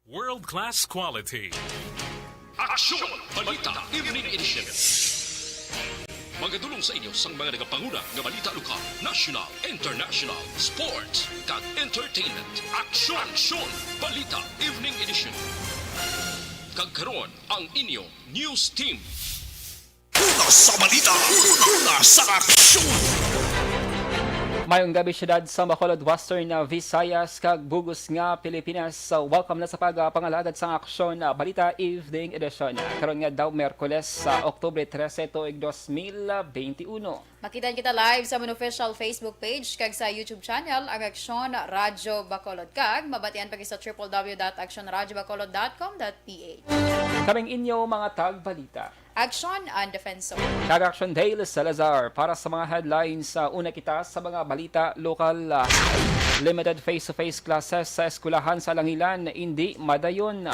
World-class quality. Aksyon! Balita Evening Edition. Magadulong sa inyo sang mga nagapanguna nga balita lokal, national, international, sports, kag entertainment. Aksyon! Balita Evening Edition. Kag karon ang inyong news team. Una sa balita, una sa aksyon. Mayong gabi syudad sa Bacolod, Western Visayas, kag Bugos nga Pilipinas. Welcome na sa pangalagad sa aksyon balita evening edition. Karon nga daw Miyerkules sa Oktubre 13 tuig 2021. Makitan kita live sa among official Facebook page kag sa YouTube channel ang Aksyon Radyo Bacolod, kag mabatian pagi sa www.actionradyobacolod.com.ph. Kaming inyo mga tagbalita. Action and Defensor. Kag Action Dale Salazar para sa mga headlines sa una kita sa mga balita lokal. Limited face-to-face classes sa eskwelahan sa Langilan hindi madayon.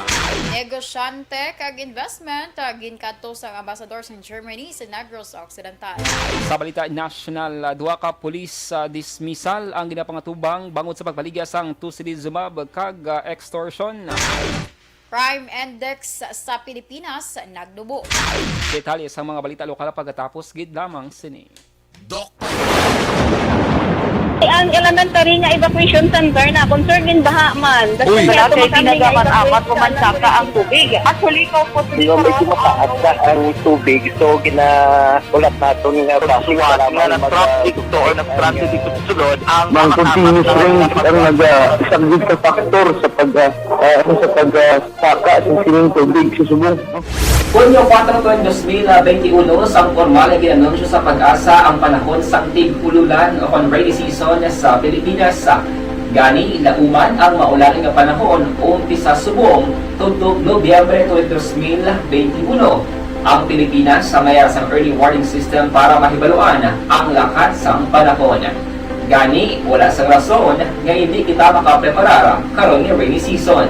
Negosyante kag investment ginkato sa ambassadors in Germany sa Negros Occidental. Sa balita national, duwa ka pulis dismissal ang ginapangatubang bangod sa pagbaligya sang tusilizumab kag extortion. Crime Index sa Pilipinas nagdubo. Detalye sa mga balita lokal pagkatapos gid lamang sini. Ang elementary nga evacuation center na concerned din baha man. Uy, Kasi pinagaman-amat pumansaka ang tubig. Actually, ko po Medyo mataas na ang tubig. So, ulat nato nga traffic para traffic to or nag-traffic dito sa sulod. Ang continuous rin ang nag-isang sa factor sa pagsaka sa sining tubig sa subong. Hunyo 4 2021, sang formal ay ginanunsyo sa Pag-asa ang panahon sang tig-ululan o rainy season sa Pilipinas. Gani, lauman ang maulaling nga panahon umpisa subong tutok Nobyembre 2021. Ang Pilipinas sa mayroon sang early warning system para mahibaluan ang lakat sang panahon. Gani, wala sang rason nga hindi kita makapreparar karon ni rainy season.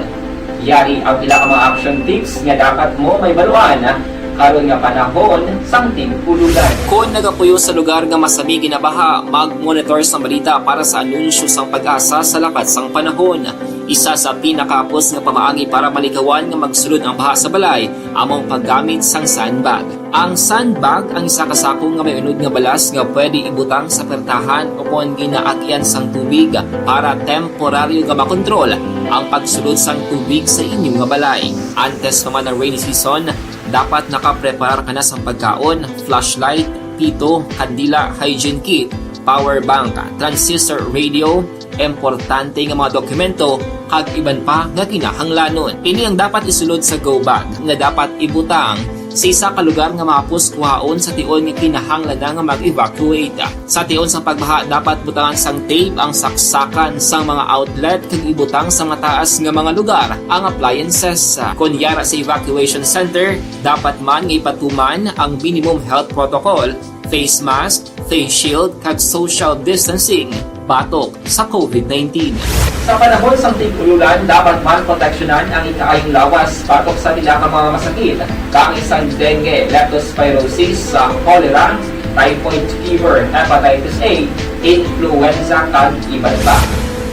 Yari ang pila ka mga action tips nga dapat mo may baluan karon nga panahon sang tig-ululan. Kung nagapuyo sa lugar nga masabi ginabaha, mag-monitor sa balita para sa anunsyo sang Pag-asa sa lakat sang panahon. Isa sa pinakapos nga pamaagi para malikawan nga magsulod ang baha sa balay among paggamit sang sandbag. Ang sandbag ang isa ka sako nga may unod nga balas nga pwede ibutang sa pertahan upon ginaagyan sang tubig para temporaryo nga makontrol ang pagsulod sang tubig sa inyong nga balay. Antes naman ng rainy season, dapat nakapreparar ka na sa pagkaon, flashlight, pito, kandila, hygiene kit, power bank, transistor radio, importante nga mga dokumento, kag iban pa nga kinahanglanon. Ini ang dapat isulod sa go bag nga dapat ibutang sa isa ka lugar nga mapus kuhaon sa tion nga kinahanglan nga mag-evacuate. Sa tion sa pagbaha, dapat butangan sang tape ang saksakan sa mga outlet kag ibutang sa mataas nga mga lugar ang appliances. Kunyara sa evacuation center, dapat man nga ipatuman ang minimum health protocol, face mask, face shield kag social distancing batok sa COVID-19. Sa panahon sang tig-ululan, dapat man proteksyonan ang ikaayong lawas batok sa nila ka mga masakit, kang isang dengue, leptospirosis, cholera, typhoid fever, hepatitis A, influenza kag iban pa.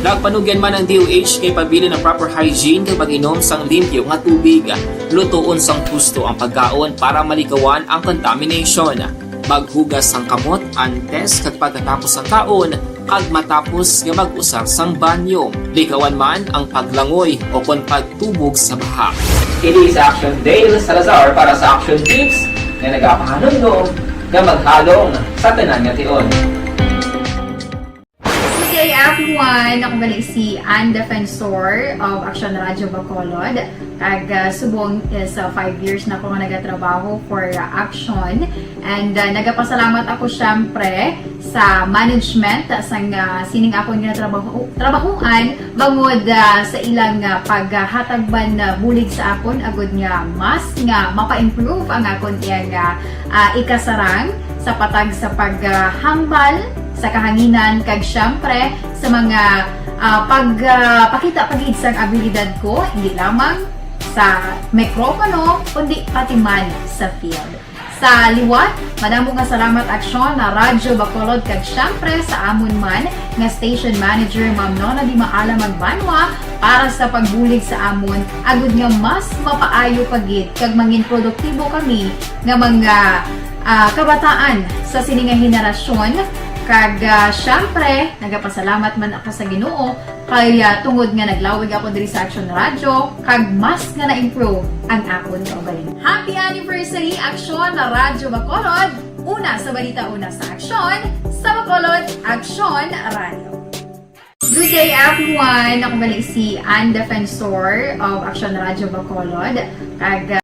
Nagpanugyan man ang DOH kay pabili ng proper hygiene kay pag-inom sang limpyo nga tubig. Lutuon sang husto ang pagkaon para malikawan ang contamination. Maghugas sang kamot antes kag pagkatapos sang kaon kag matapos nga mag-usar sang banyo. Likawan man ang paglangoy o kon pagtubog sa baha. Kini sa Action Dale Salazar para sa action tips nga nagapahanundong nga maghalong sa tanan nga tion. Good day everyone! Ako balik si Ann Defensor of Action Radyo Bacolod. Kag subong sa 5 years na ako nga nagatrabaho for Action. And nagapasalamat ako syempre sa management sa sining ako nga trabahuan bangod sa ilang paghatagban bulig sa akon agud nga mas nga mapa-improve ang akon nga ikasarang sa patag sa paghambal sa kahanginan kag syempre sa mga pagpakita pagid sang abilidad ko hindi lamang sa mikropono kundi pati man sa field. Sa liwat, madamo nga salamat aksyon na Radyo Bacolod kag syempre sa amon man nga station manager Ma'am Nona Di Maala Magbanwa para sa pagbulig sa amon agud nga mas mapaayo pagit kag mangin produktibo kami nga mga kabataan sa sininga henerasyon. Kag syempre, nagapasalamat man ako sa Ginoo kay tungod nga naglawig ako diri sa Action Radio kag mas nga na-improve ang akon kaugalingon. Happy anniversary Action na Radyo Bacolod! Una sa balita, una sa Action, sa Bacolod Action Radio. Good day everyone! Ako balik si Ann Defensor of Action Radio Bacolod. Kag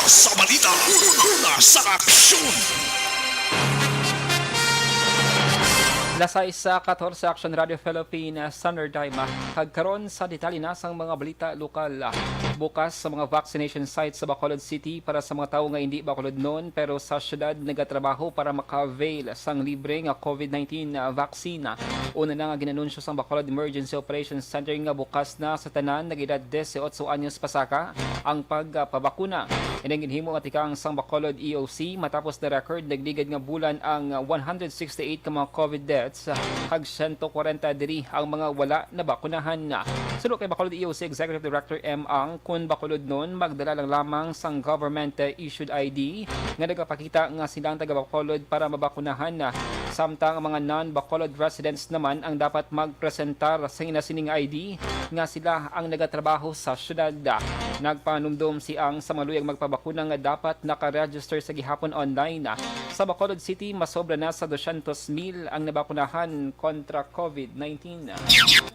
Sa balita, una sa aksyon. Lasay sa 14 Action Radio Philippines Standard Time kagkaron sa detalye na sang mga balita lokal. Bukas sa mga vaccination sites sa Bacolod City para sa mga tawo nga hindi Bacolod noon pero sa syudad nagatrabaho para maka-avail sang libre nga COVID-19 vaccine. Una na nga ginanunsyo sang Bacolod Emergency Operations Center nga bukas na sa tanan nag-edad 18 anyos pasaka ang pagpabakuna. Inang ginhimo nga tikang sang Bacolod EOC matapos na record nagligad nga bulan ang 168 ka mga COVID deaths kag 140 diri ang mga wala na bakunahan na. Sulod kay Bacolod EOC Executive Director M. Ang kun Bacolod noon magdala lang lamang sang government issued ID nga nagapakita nga silang taga Bacolod para mabakunahan na. Samtang ang mga non-Bacolod residents naman ang dapat magpresentar sa inasining ID nga sila ang nagatrabaho sa syudad. Nagpanumdum si Ang sa maluyang magpabakuna nga dapat nakaregister sa gihapon online. Sa Bacolod City, masobra na sa 200,000 ang nabakunahan kontra COVID-19.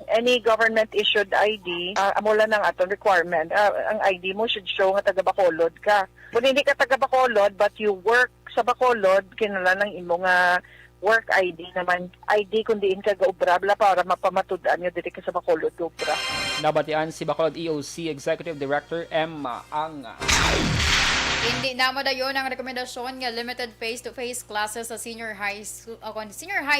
Any government-issued ID, amula ng atong requirement, ang ID mo should show nga taga Bacolod ka. Kung hindi ka taga Bacolod but you work sa Bacolod, kinala ng imo nga work ID naman, ID kung diin ka gaubrabla para mapamatudan nyo diri ka sa Bacolod Ubra. Nabatian si Bacolod EOC Executive Director M. Ang. Hindi na mo dayon ang rekomendasyon nga limited face-to-face classes sa senior high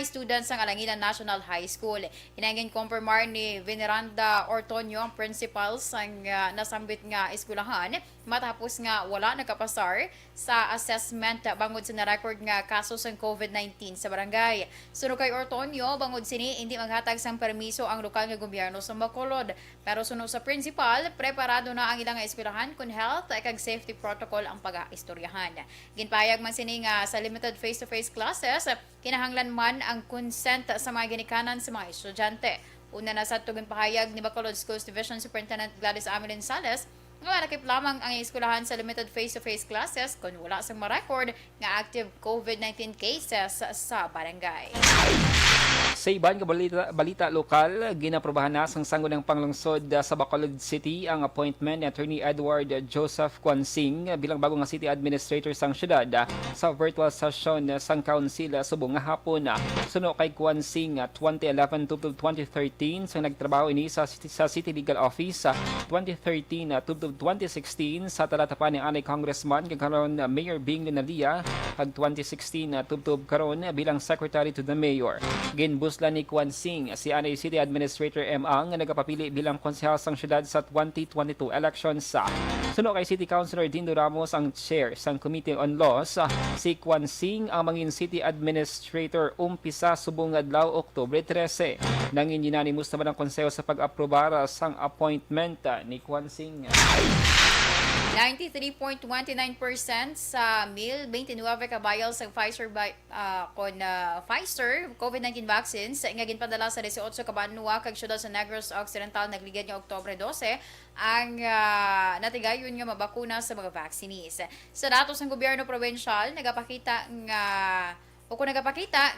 students ng Alangilan National High School. Hinangin kumpirmar ni Veneranda Ortonio ang principals ang nasambit nga eskwelahan matapos nga wala nakapasar sa assessment bangod sa na-record nga kaso sa COVID-19 sa barangay. Suno kay Ortonio, bangod sini hindi maghatag sang permiso ang lokal nga gobyerno sa Bacolod. Pero suno sa principal, preparado na ang ilang eskwelahan kun health kag safety protocol ang pag-aistoryahan. Ginpayag man sini nga sa limited face-to-face classes, kinahanglan man ang consent sa mga ginikanan sa mga estudyante. Una na sa tugon pahayag ni Bacolod Schools Division Superintendent Gladys Amelin Sales, nga nakip lamang ang eskwelahan sa limited face-to-face classes kung wala sang ma-record nga active COVID-19 cases sa barangay. Sa iban nga balita lokal, ginaprobahan na sang sanggol ng panglungsod sa Bacolod City ang appointment ni Attorney Edward Joseph Quansing bilang bagong city administrator sang syudad sa virtual session sang council subong nga hapon. Suno kay Quansing 2011 to 2013 sang nagtrabaho ini sa City Legal Office, 2013 to 2016 sa talatapan ni anay congressman karon Mayor Bing Linalia, ag 2016 tubtob karon bilang secretary to the mayor. Ginbuslan ni Quansing si anay City Administrator M. Ang nga nagapapili bilang konsehal sang syudad sa 2022 elections. Suno kay City Councilor Dindo Ramos ang chair sang Committee on Laws. Si Quansing ang mangin City Administrator umpisa subong adlaw Oktubre 13. Nangin unanimous naman ang konseho sa pag-aprobar sang appointment ni Quansing. 93.29% sa 1,029 kabayal sa Pfizer Pfizer COVID-19 vaccines nga ginpadala sa 18 ka banwa kag syudad sa Negros Occidental nagligid nga Oktubre 12 ang natigayon nga mabakuna sa mga vaccinees. Sa datos ng gobyerno provincial nagapakita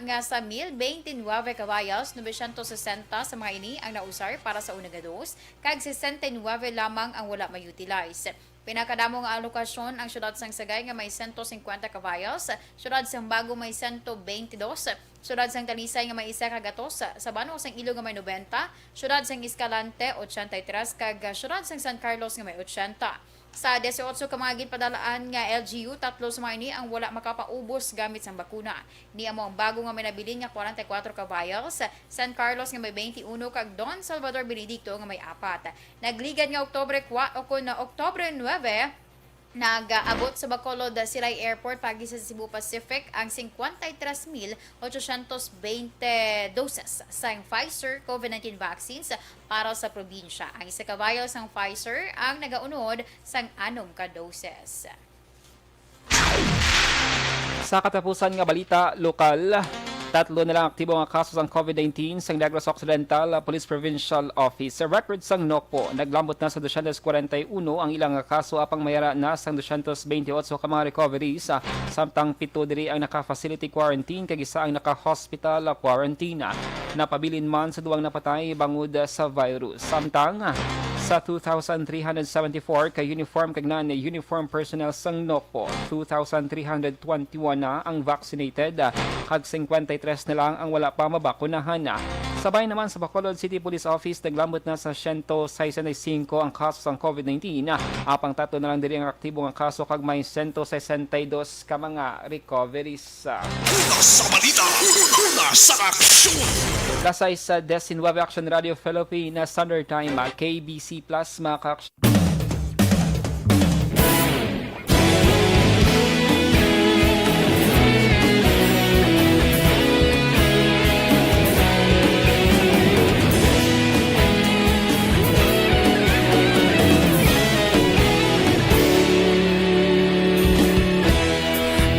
nga sa 1,029 kabayals, 960 sa mga ini ang nausar para sa unang dos, kag 69 lamang ang wala may-utilize. Pinakadamo nga alokasyon ang syudad sang Sagay nga may 150 kabayals, syudad sang Bago may 122, syudad sang Talisay nga may 1 kagatos, sa Bano sang Ilog nga may 90, syudad sang Escalante 83 kag syudad sang San Carlos nga may 80. Sa 18 ka mga ginpadalaan nga LGU, 3 sa mga ini ang wala makapaubos gamit sang bakuna. Ni amo ang Bago nga may nabilin nga 44 kabayals, San Carlos nga may 21 kag Don Salvador Benedicto nga may 4. Nagligad nga Oktubre 9 nag-abot sa Bacolod Silay Airport pagi sa Cebu Pacific ang 53,820 doses sa Pfizer COVID-19 vaccines para sa probinsya. Ang isa ka vial sang Pfizer ang nagaunod sang 6 ka doses. Sa katapusan nga balita lokal, 3 na lang aktibo nga kaso sang COVID-19 sa Negros Occidental Police Provincial Office. Sa record sang NOCPO, naglambot na sa 241 ang ilang kaso apang mayara na sang 228 ka mga recoveries, samtang 7 diri ang naka-facility quarantine kag isa ang naka-hospital quarantine. Napabilin man sa duwang napatay bangod sa virus. Samtang sa 2,374 ka uniform kag non-uniform personnel sang NOCPO, 2,321 na ang vaccinated, kag 53 na lang ang wala pa mabakunahan. Sabay naman sa Bacolod City Police Office, naglambot na sa 165 ang kaso sang COVID-19. Apang 3 na lang diri ang aktibo nga kaso kag may 162 ka mga recoveries. Sa balita, sa aksyon! Kasay sa 19 Action Radio Philippines Standard Time, KBC Plus mga ka-action.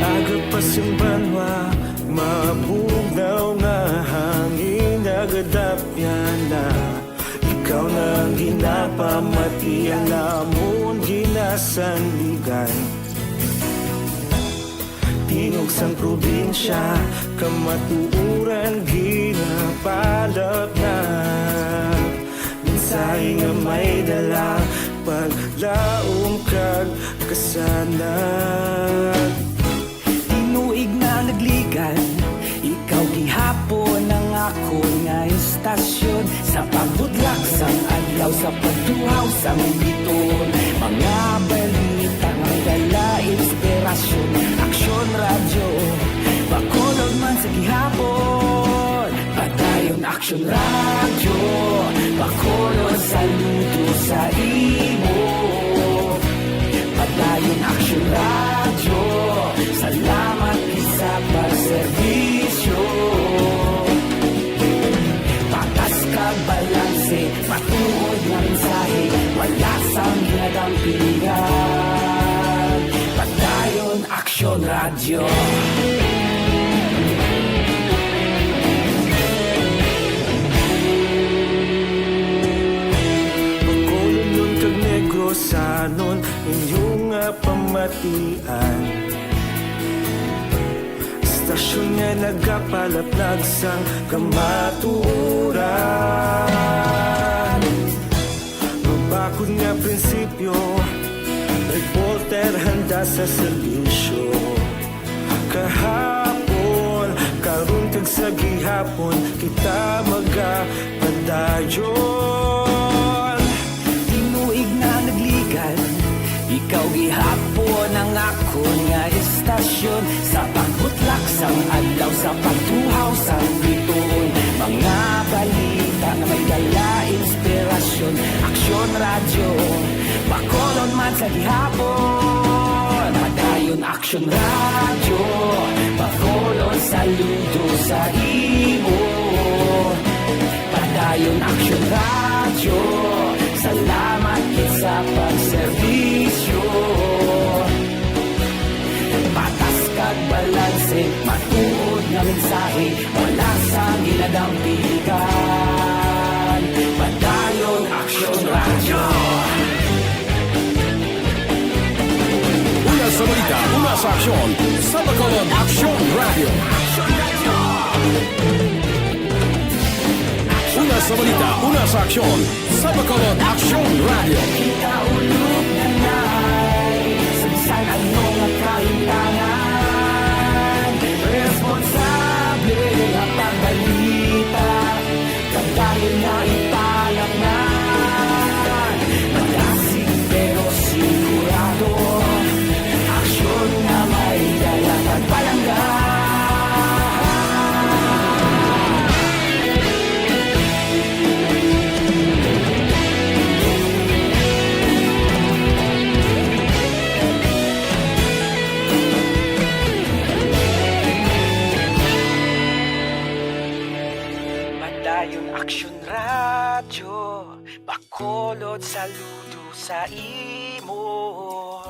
Agapasang banwa, mabugaw nga hangin agadapyan na. Ikaw na ginapamatian namon ginasanligan. Tingog sang probinsya, kamatuuran ginapalap na. Minsay nga may dala, paglaom kag kasanag. Tinuig na nagligan, ikaw gihapon ang ako nga istasyon. Sa pagbudlak sang adlaw, sa pagtuhaw sang biton, mga balita nga dalain Action Radio, Bacolod saludo sa imo. Padayon Action Radio, salamat isa pagserbisyo. Patas kag balanse, patuod nga mensahe, wala sang ginagampingan. Padayon Action Radio. Sanon inyong pamatian, istasyon nga nagapalaplag sang kamaturan. Mabakod nga prinsipyo, reporter handa sa serbisyo. Kahapon, karon kag sa gihapon, kita magapadayon. Ikaw gihapon ang akon nga istasyon, sa pagbutlak sang adlaw, sa pagtuhaw sang bituon. Mga balita na may dala inspirasyon. Aksyon Radio, Bacolod man sa gihapon. Padayon Aksyon Radio, Bacolod saludo sa imo. Padayon Aksyon Radio, salamat sa pagserbisyo. Patas kag balanse, matuod nga mensahe, wala sang ginadampikan. Padayon Action Radio. Una sa balita, una sa aksyon, sa Bacolod Action Radio. Una sa balita, una sa aksyon, sa Bacolod Action Radio. Kita ulog na na'y sabisan ano nga kaintangan. Responsable nga pagbalita, kagdayon na ipalaknan. Magasig pero sigurado, aksyon na may dala pagpalanggan. Action Radio, Bacolod saludo sa imo.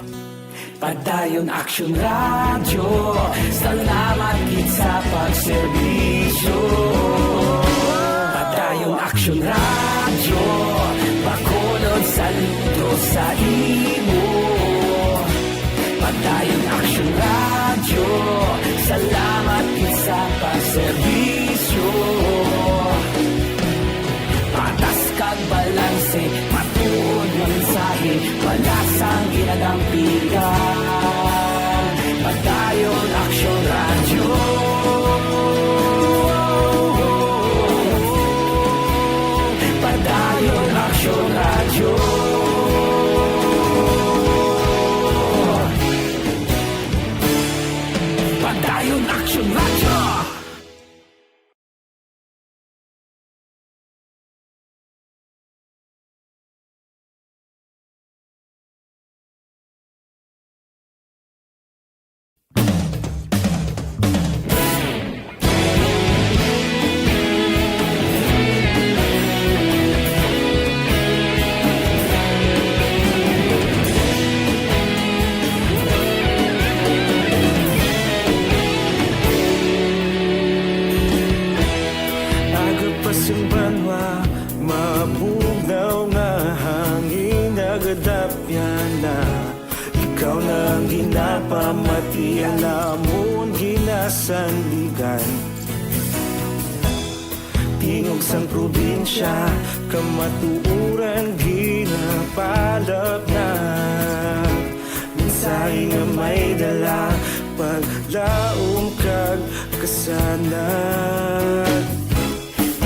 Padayon Action Radio, salamat gid sa pagserbisyo. Padayon Action Radio, Bacolod saludo sa imo. Padayon Action Radio, salamat gid sa pagserbisyo. Patas kag balanse, matuod nga mensahe, wala sang ginadampigan. Padayon Action Radio. Padayon Action Radio. Padayon Action Radio. Pamatian namon ginasandigan, tingog sang probinsya, kamatuuran ginapalap na. Mensahe nga may dala, paglaom kag kasanag.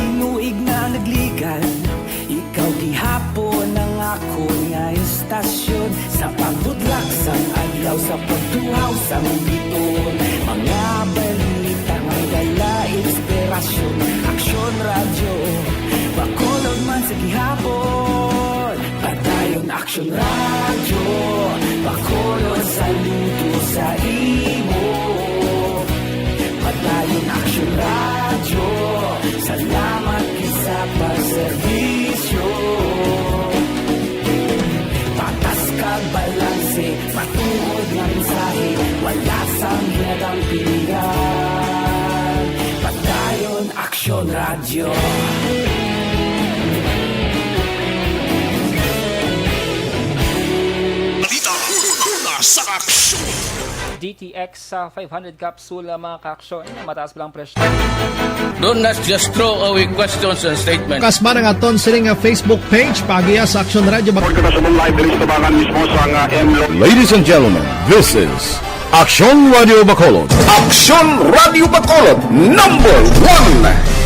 Inuig na nagligan, ikaw gihapon ang ako nga istasyon, sa pagbudlak sang adlaw, sa pagtuhaw sang bituon. Mga balita nga dala inspirasyon, Aksyon Radio, Action Radio, Bacolod saludo sa imo. Padayon Action Radio, salamat sa pagserbisyo. Patas kag balanse, patuod ng mensahe, wala sang hinadang pilihan. Padayon Action Radio. Balita mula sa aksyon. DTX sa 500 capsule mga kaaksyon, mataas pa lang presyo. Do not just throw away questions and statements. Kasma ng aton sining Facebook page pagiya sa Action Radio. Ladies and gentlemen, this is Action Radio Bacolod. Action Radio Bacolod, number 1!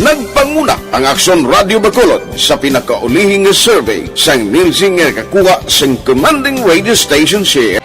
Nagpanguna ang Action Radio Bacolod sa pinakaulihing survey sa Nielsen nga kakuha sa commanding radio station share.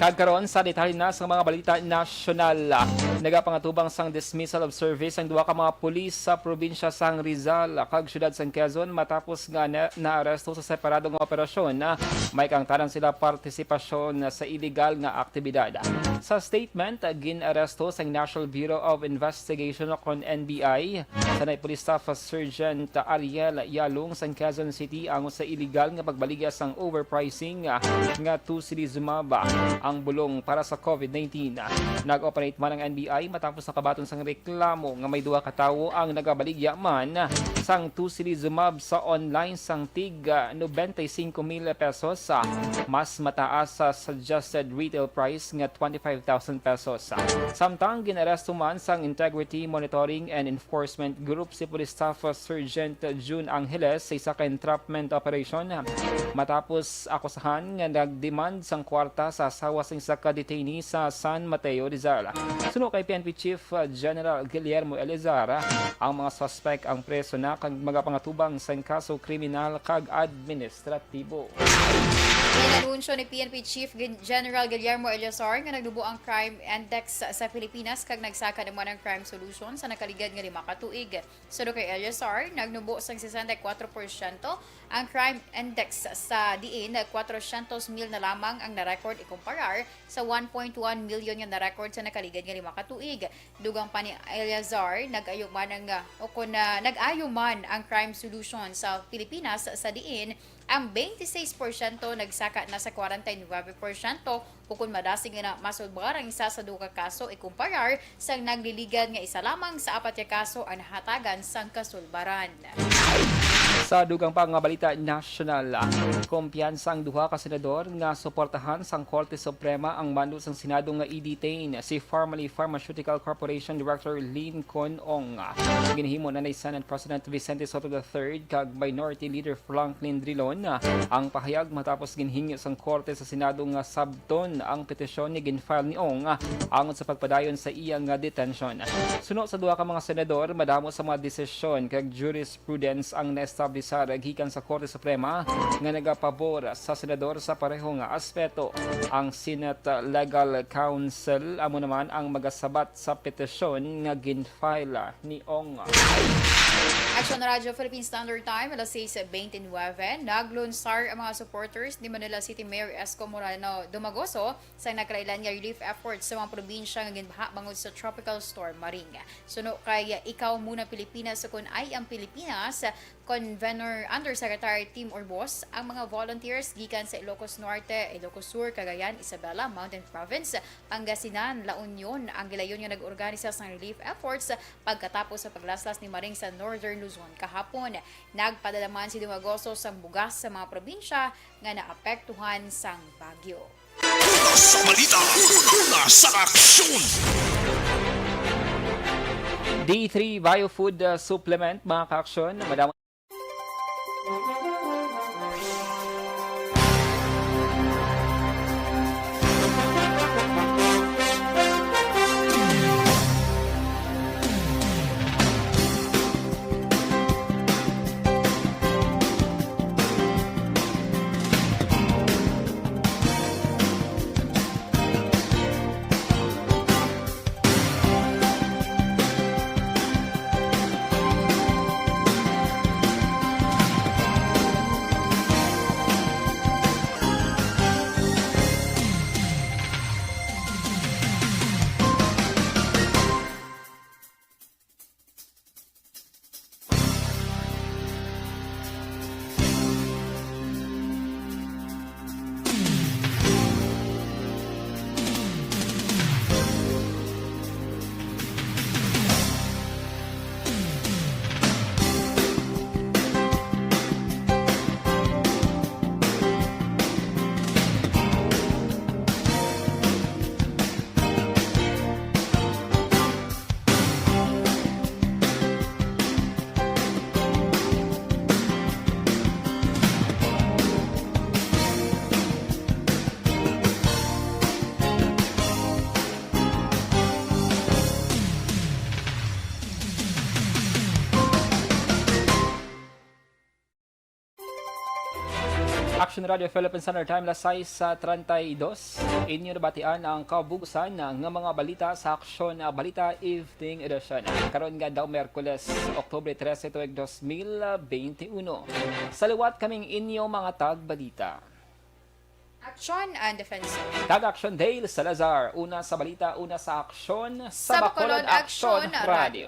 Kagkaroon sa detalye na sa mga balita nasyonal. Nagapangatubang sang dismissal of service ang duha ka mga pulis sa probinsya sang Rizal kag syudad sang Quezon matapos nga naaresto sa separadong operasyon. May kangtanan sila partisipasyon sa illegal nga aktibidad. Sa statement, ginaresto sang National Bureau of Investigation kon NBI sanay Police Staff Sergeant Ariel Yalong sang Quezon City ang sa illegal nga pagbaligya sang overpricing nga tusilizumab ang bulong para sa COVID-19. Nag-operate man ang NBI matapos nakabaton sang reklamo nga may duha ka tawo ang nagabaligya man sang tusilizumab sa online sang tig 95,000 pesos, mas mataas sa suggested retail price nga 25,000 pesos. Samtang ginaresto man sang Integrity Monitoring and Enforcement Group si Police Staff Sergeant June Angeles sa isa ka entrapment operation matapos akusahan nga nagdemand sang kwarta sa asawa sang isa ka detainee sa San Mateo, Rizal. Suno kay PNP Chief General Guillermo Elizar, ang mga suspect ang preso na kag magapangatubang sa kaso kriminal kag administratibo. Inanunsyo ni PNP Chief General Guillermo Elizar nga nagdubo ang crime index sa Pilipinas kag nagsaka naman ang crime solution sa nakaligad nga 5 ka tuig. Suno kay Elizar, nagnubo sang 64% ang crime index sa diin 400,000 na lamang ang na-record ikumparar sa 1.1 million nga na-record sa nakaligad nga 5 ka tuig. Dugang pa ni Elizar, nag-ayo man ang crime solution sa Pilipinas sa diin ang 26% nagsaka na sa 49% kung madasig na masulbar ang isa sa duha ka kaso ikumparar sa nagliligan nga isa lamang sa 4 ka kaso ang nahatagan sang kasulbaran. Sa dugang pa nga balita nasyonal, kumpiyansa ang duha ka senador nga suportahan sang Korte Suprema ang mando sang Senado nga i-detain si formerly Pharmaceutical Corporation Director Lincoln Ong. Ginhimo na ni Senate President Vicente Soto III kag Minority Leader Franklin Drilon ang pahayag matapos ginhingyo sang Korte sa Senado nga sabton ang petisyon ni ginfile ni Ong angon sa pagpadayon sa iyang detention. Suno sa duha ka mga senador, madamo sa mga desisyon kag jurisprudence ang na-establish gikan sa Korte Suprema nga nagapabor sa senador sa parehong aspeto. Ang Senate Legal Counsel amo naman ang magasabat sa petisyon nga ginfile ni Ong. Action Radio Philippine Standard Time, alas 6:29. Naglunsar ang mga supporters ni Manila City Mayor Esco Moreno Dumagoso sa nakalailan nga relief efforts sa mga probinsya nga ginbaha bangod sa Tropical Storm Maring. Suno kay Ikaw Muna Pilipinas kung ay ang Pilipinas, Convenor Undersecretary Tim Orbos, ang mga volunteers gikan sa Ilocos Norte, Ilocos Sur, Cagayan, Isabela, Mountain Province, Pangasinan, La Union ang gilayon nga nag-organisa sa relief efforts pagkatapos sa paglaslas ni Maring sa Northern Luzon kahapon. Nagpadalaman si Dumagoso sang bugas sa mga probinsya nga naapektuhan sang bagyo. Una sa balita, una sa aksyon. D3 Biofood Supplement mga kaaksyon, madamo Action Radio Philippine Standard Time lasay sa 32. Inyo nabatian ang kabugusan ng mga balita sa Aksyon Balita Evening Edition. Karon nga daw Miyerkules, Oktubre 13 tuig 2021. Sa liwat kaming inyo mga tagbalita. Action and Defense. Tag-Action Dale Salazar, una sa balita, una sa aksyon sa Bacolod Action Radio.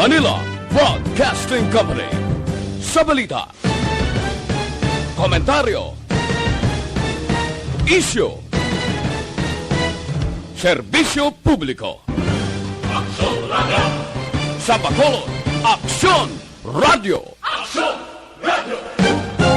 Manila Broadcasting Company. Sa balita, komentaryo, issue, serbisyo publiko. Aksyon Radio. Sa Bacolod, Aksyon Radio. Aksyon Radio.